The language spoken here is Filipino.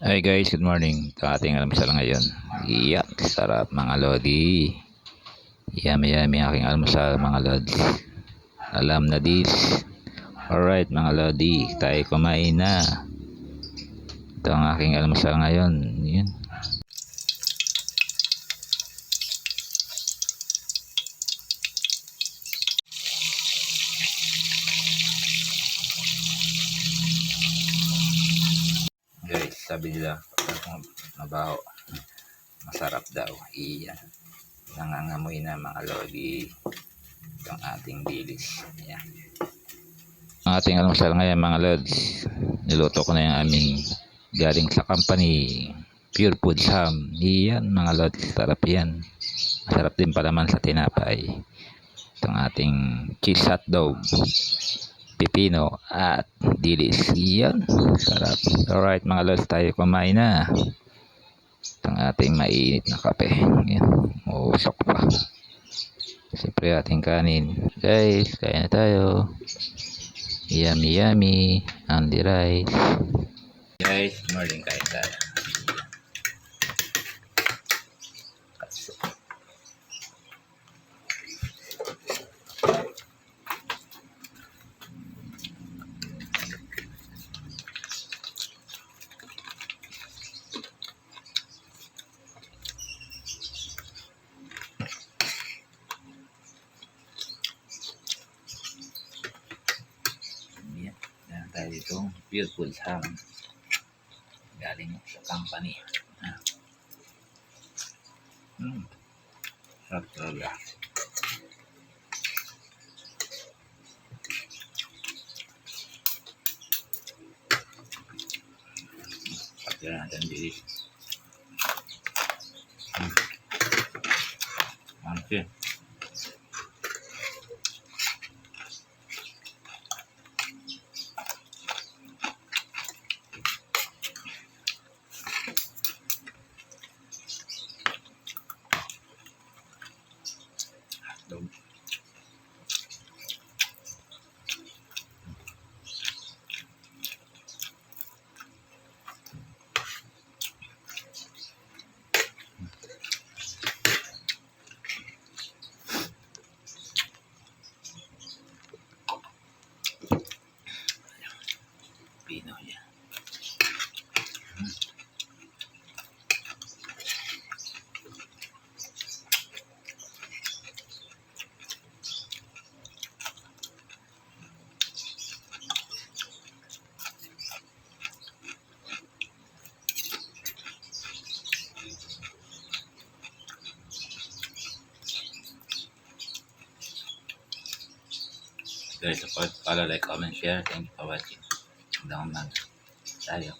Hi guys, good morning. Ito ating almusal ngayon. Iyak, sarap mga lodi. Yummy yummy aking almusal mga lods. Alam na this. Alright mga lodi, tayo kumain na. Ito ang aking almusal ngayon. Yun. Guys, sabi nila, mabaho, masarap daw. Iyan. Nangangamoy na mga lodi. Itong ating dilis. Ayan. Ang ating almusal ngayon mga lods. Niluto ko na yung aming galing sa company. Pure Foods Ham. Iyan mga lods. Sarap yan. Masarap din palaman sa tinapay. Itong ating cheese hotdog, pipino at dilis. Iyan. Sarap. Alright mga lods, tayo kumain na. Itong ating mainit na kape. Ayan. Usok pa. Siyempre ating kanin. Guys, kain na tayo. Yummy yummy. Only rice. Guys, morning kain tayo. Tayo dito, Pure Foods Ham. Galing sa company. Sarap talaga. Pagkira natin dito. Okay. Pino yan. Guys, support, follow, like, comment, share. Thank you for watching. Hanggang umaga. Tayo.